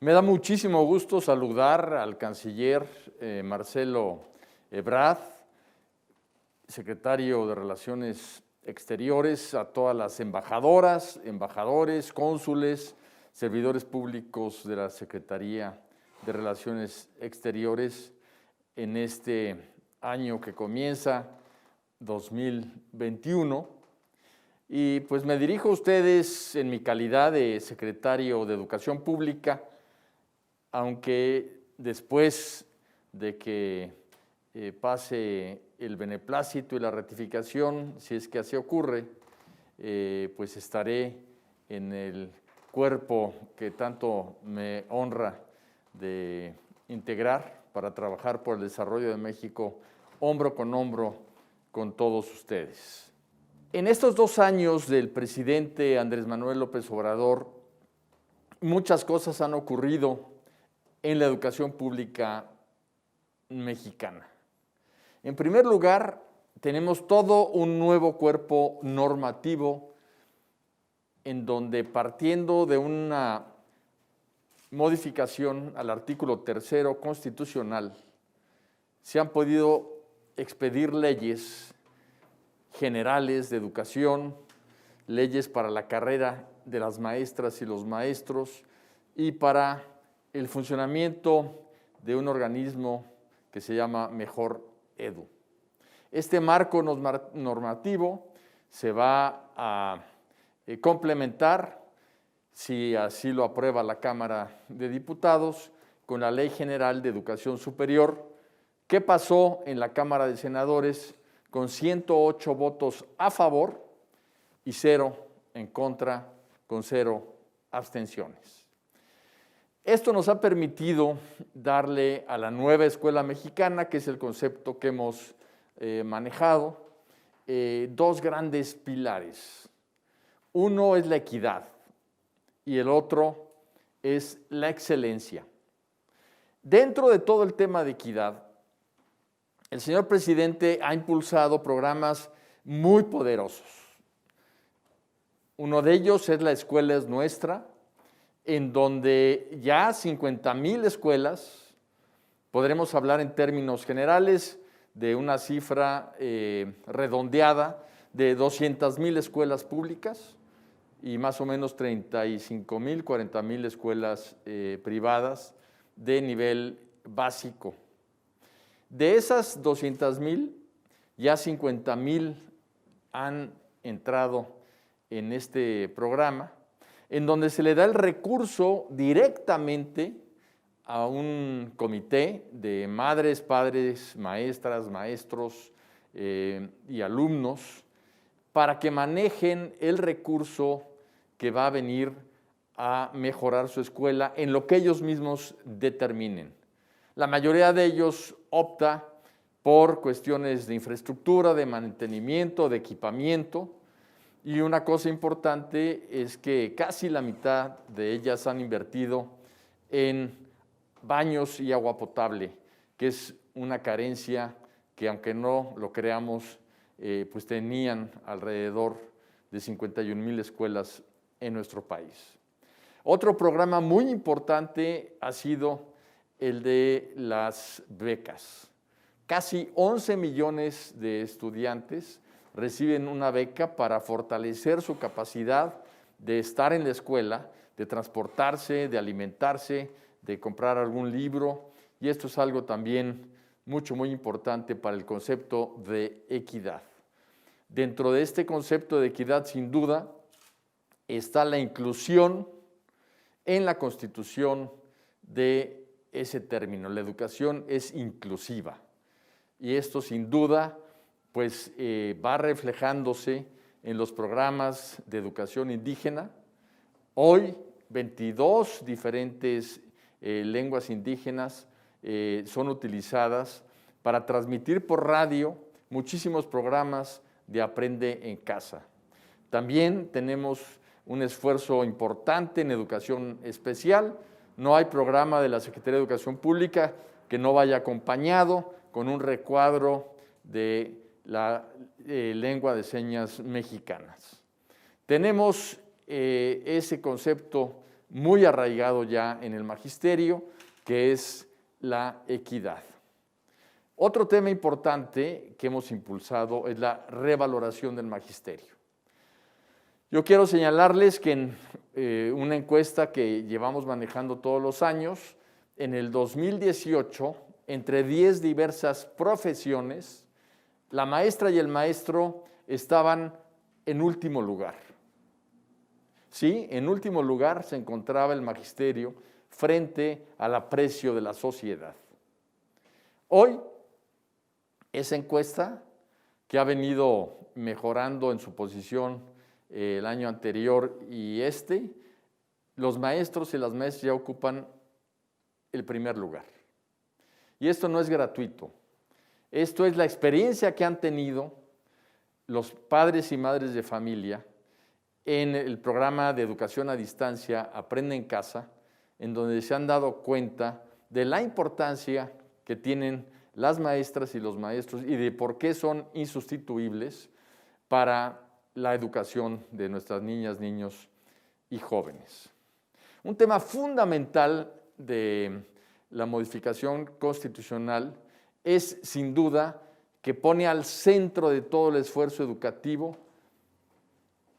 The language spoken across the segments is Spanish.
Me da muchísimo gusto saludar al canciller Marcelo Ebrard, secretario de Relaciones Exteriores, a todas las embajadoras, embajadores, cónsules, servidores públicos de la Secretaría de Relaciones Exteriores en este año que comienza 2021. Y pues me dirijo a ustedes en mi calidad de secretario de Educación Pública, aunque después de que pase el beneplácito y la ratificación, si es que así ocurre, pues estaré en el cuerpo que tanto me honra de integrar para trabajar por el desarrollo de México hombro con todos ustedes. En estos 2 años del presidente Andrés Manuel López Obrador, muchas cosas han ocurrido en la educación pública mexicana. En primer lugar, tenemos todo un nuevo cuerpo normativo en donde, partiendo de una modificación al artículo 3 constitucional, se han podido expedir leyes generales de educación, leyes para la carrera de las maestras y los maestros y para el funcionamiento de un organismo que se llama Mejor Edu. Este marco normativo se va a complementar, si así lo aprueba la Cámara de Diputados, con la Ley General de Educación Superior, que pasó en la Cámara de Senadores con 108 votos a favor y 0 en contra, con 0 abstenciones. Esto nos ha permitido darle a la nueva escuela mexicana, que es el concepto que hemos manejado, 2 grandes pilares. Uno es la equidad y el otro es la excelencia. Dentro de todo el tema de equidad, el señor presidente ha impulsado programas muy poderosos. Uno de ellos es La Escuela es Nuestra, en donde ya 50,000 escuelas, podremos hablar en términos generales de una cifra redondeada de 200,000 escuelas públicas y más o menos 35,000, 40,000 escuelas privadas de nivel básico. De esas 200,000, ya 50,000 han entrado en este programa, en donde se le da el recurso directamente a un comité de madres, padres, maestras, maestros y alumnos para que manejen el recurso que va a venir a mejorar su escuela en lo que ellos mismos determinen. La mayoría de ellos opta por cuestiones de infraestructura, de mantenimiento, de equipamiento, y una cosa importante es que casi la mitad de ellas han invertido en baños y agua potable, que es una carencia que, aunque no lo creamos, pues tenían alrededor de 51,000 escuelas en nuestro país. Otro programa muy importante ha sido el de las becas. Casi 11 millones de estudiantes reciben una beca para fortalecer su capacidad de estar en la escuela, de transportarse, de alimentarse, de comprar algún libro, y esto es algo también muy importante para el concepto de equidad. Dentro de este concepto de equidad, sin duda, está la inclusión en la Constitución de ese término. La educación es inclusiva, y esto sin duda pues va reflejándose en los programas de educación indígena. Hoy 22 diferentes lenguas indígenas son utilizadas para transmitir por radio muchísimos programas de Aprende en Casa. También tenemos un esfuerzo importante en educación especial. No hay programa de la Secretaría de Educación Pública que no vaya acompañado con un recuadro de la lengua de señas mexicanas. Tenemos ese concepto muy arraigado ya en el magisterio, que es la equidad. Otro tema importante que hemos impulsado es la revaloración del magisterio. Yo quiero señalarles que en una encuesta que llevamos manejando todos los años, en el 2018, entre 10 diversas profesiones, la maestra y el maestro estaban en último lugar. Sí, en último lugar se encontraba el magisterio frente al aprecio de la sociedad. Hoy, esa encuesta, que ha venido mejorando en su posición el año anterior y los maestros y las maestras ya ocupan el primer lugar. Y esto no es gratuito. Esto es la experiencia que han tenido los padres y madres de familia en el programa de educación a distancia Aprende en Casa, en donde se han dado cuenta de la importancia que tienen las maestras y los maestros y de por qué son insustituibles para la educación de nuestras niñas, niños y jóvenes. Un tema fundamental de la modificación constitucional es, sin duda, que pone al centro de todo el esfuerzo educativo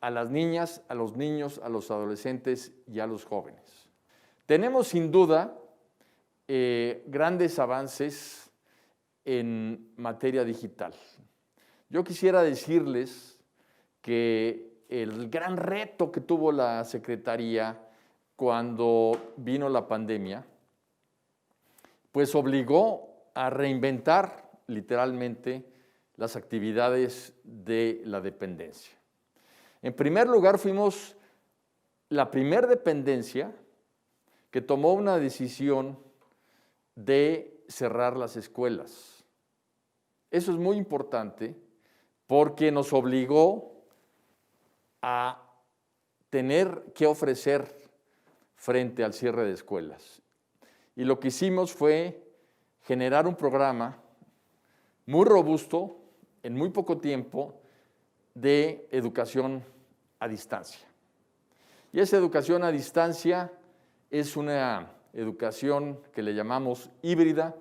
a las niñas, a los niños, a los adolescentes y a los jóvenes. Tenemos, sin duda, grandes avances en materia digital. Yo quisiera decirles que el gran reto que tuvo la Secretaría cuando vino la pandemia, pues obligó a reinventar literalmente las actividades de la dependencia. En primer lugar, fuimos la primera dependencia que tomó una decisión de cerrar las escuelas. Eso es muy importante porque nos obligó a tener que ofrecer frente al cierre de escuelas. Y lo que hicimos fue generar un programa muy robusto, en muy poco tiempo, de educación a distancia. Y esa educación a distancia es una educación que le llamamos híbrida,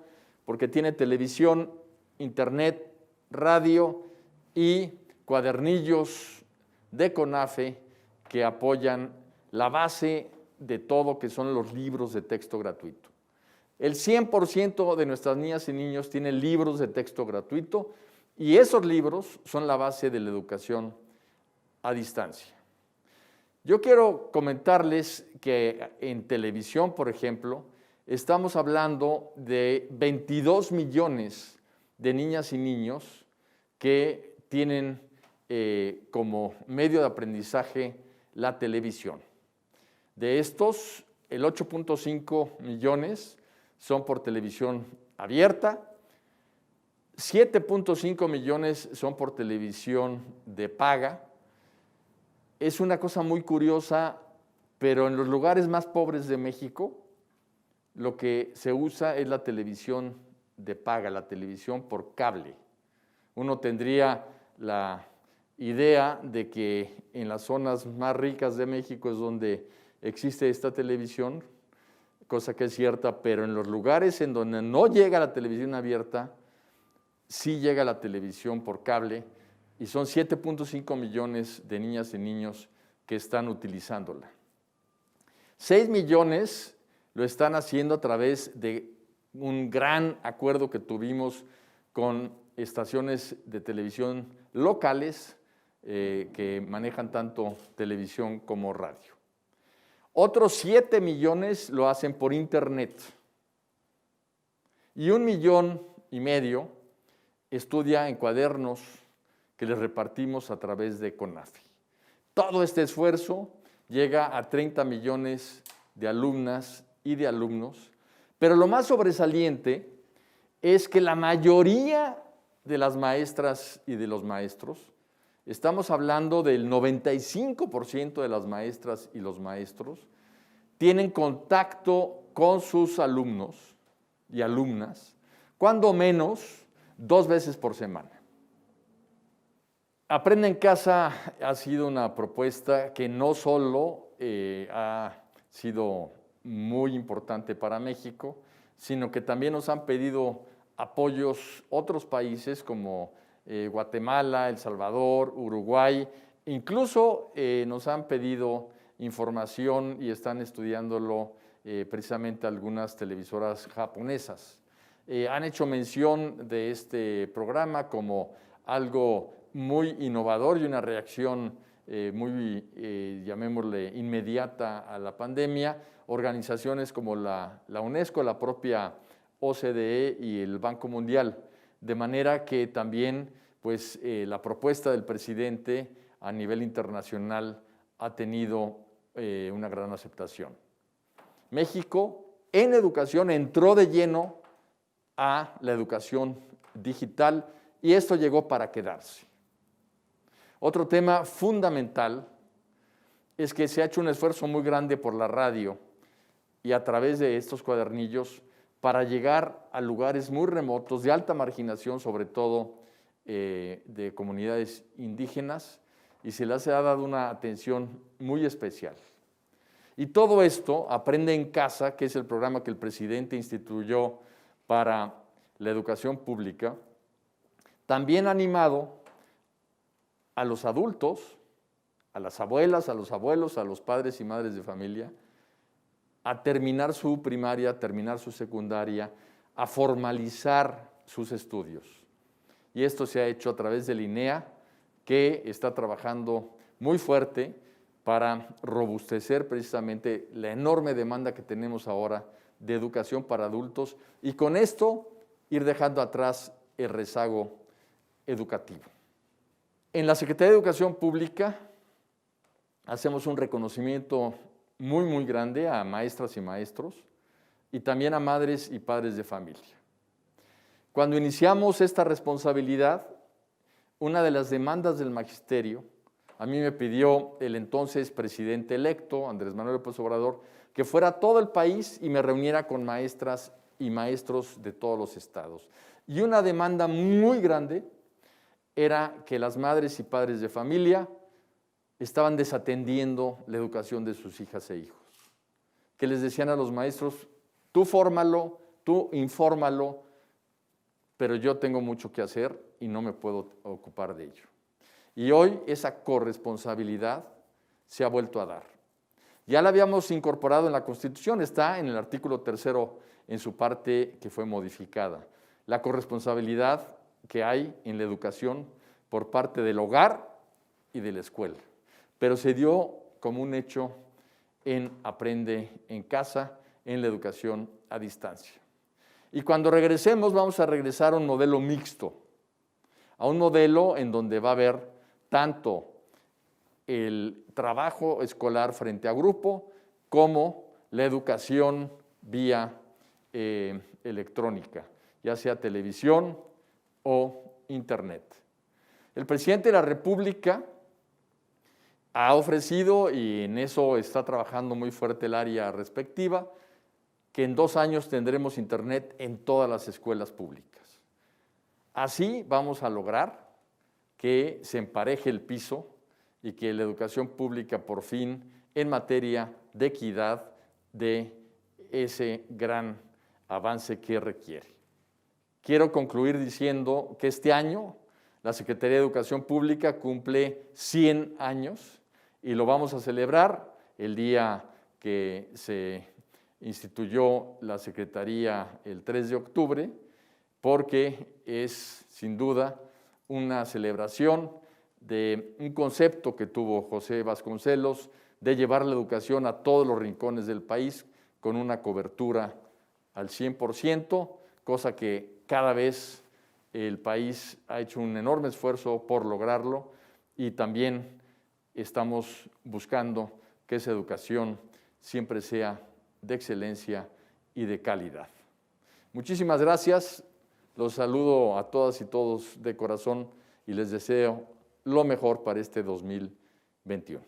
porque tiene televisión, internet, radio y cuadernillos de CONAFE que apoyan la base de todo, que son los libros de texto gratuito. El 100% de nuestras niñas y niños tienen libros de texto gratuito y esos libros son la base de la educación a distancia. Yo quiero comentarles que en televisión, por ejemplo, estamos hablando de 22 millones de niñas y niños que tienen como medio de aprendizaje la televisión. De estos, el 8.5 millones son por televisión abierta, 7.5 millones son por televisión de paga. Es una cosa muy curiosa, pero en los lugares más pobres de México, lo que se usa es la televisión de paga, la televisión por cable. Uno tendría la idea de que en las zonas más ricas de México es donde existe esta televisión, cosa que es cierta, pero en los lugares en donde no llega la televisión abierta, sí llega la televisión por cable, y son 7.5 millones de niñas y niños que están utilizándola. 6 millones lo están haciendo a través de un gran acuerdo que tuvimos con estaciones de televisión locales que manejan tanto televisión como radio. Otros 7 millones lo hacen por internet y 1,5 millones estudia en cuadernos que les repartimos a través de CONAFE. Todo este esfuerzo llega a 30 millones de alumnas y de alumnos, pero lo más sobresaliente es que la mayoría de las maestras y de los maestros, estamos hablando del 95% de las maestras y los maestros, tienen contacto con sus alumnos y alumnas, cuando menos 2 veces por semana. Aprende en Casa ha sido una propuesta que no solo ha sido muy importante para México, sino que también nos han pedido apoyos otros países como Guatemala, El Salvador, Uruguay, incluso nos han pedido información y están estudiándolo precisamente algunas televisoras japonesas. Han hecho mención de este programa como algo muy innovador y una reacción muy, llamémosle, inmediata a la pandemia. Organizaciones como la UNESCO, la propia OCDE y el Banco Mundial, de manera que también pues, la propuesta del presidente a nivel internacional ha tenido una gran aceptación. México en educación entró de lleno a la educación digital y esto llegó para quedarse. Otro tema fundamental es que se ha hecho un esfuerzo muy grande por la radio y a través de estos cuadernillos para llegar a lugares muy remotos, de alta marginación, sobre todo de comunidades indígenas, y se les ha dado una atención muy especial. Y todo esto, Aprende en Casa, que es el programa que el presidente instituyó para la educación pública, también ha animado a los adultos, a las abuelas, a los abuelos, a los padres y madres de familia, a terminar su primaria, a terminar su secundaria, a formalizar sus estudios. Y esto se ha hecho a través del INEA, que está trabajando muy fuerte para robustecer precisamente la enorme demanda que tenemos ahora de educación para adultos y con esto ir dejando atrás el rezago educativo. En la Secretaría de Educación Pública hacemos un reconocimiento muy grande a maestras y maestros y también a madres y padres de familia. Cuando iniciamos esta responsabilidad, una de las demandas del magisterio, a mí me pidió el entonces presidente electo, Andrés Manuel López Obrador, que fuera a todo el país y me reuniera con maestras y maestros de todos los estados. Y una demanda muy grande era que las madres y padres de familia estaban desatendiendo la educación de sus hijas e hijos, que les decían a los maestros, tú fórmalo, tú infórmalo, pero yo tengo mucho que hacer y no me puedo ocupar de ello. Y hoy esa corresponsabilidad se ha vuelto a dar. Ya la habíamos incorporado en la Constitución, está en el artículo 3º en su parte que fue modificada. La corresponsabilidad que hay en la educación por parte del hogar y de la escuela. Pero se dio como un hecho en Aprende en Casa, en la educación a distancia. Y cuando regresemos vamos a regresar a un modelo mixto, a un modelo en donde va a haber tanto el trabajo escolar frente a grupo como la educación vía electrónica, ya sea televisión o internet. El presidente de la República ha ofrecido, y en eso está trabajando muy fuerte el área respectiva, que en 2 años tendremos internet en todas las escuelas públicas. Así vamos a lograr que se empareje el piso y que la educación pública por fin en materia de equidad dé ese gran avance que requiere. Quiero concluir diciendo que este año la Secretaría de Educación Pública cumple 100 años y lo vamos a celebrar el día que se instituyó la Secretaría el 3 de octubre, porque es sin duda una celebración de un concepto que tuvo José Vasconcelos de llevar la educación a todos los rincones del país con una cobertura al 100%, cosa que cada vez el país ha hecho un enorme esfuerzo por lograrlo y también estamos buscando que esa educación siempre sea de excelencia y de calidad. Muchísimas gracias, los saludo a todas y todos de corazón y les deseo lo mejor para este 2021.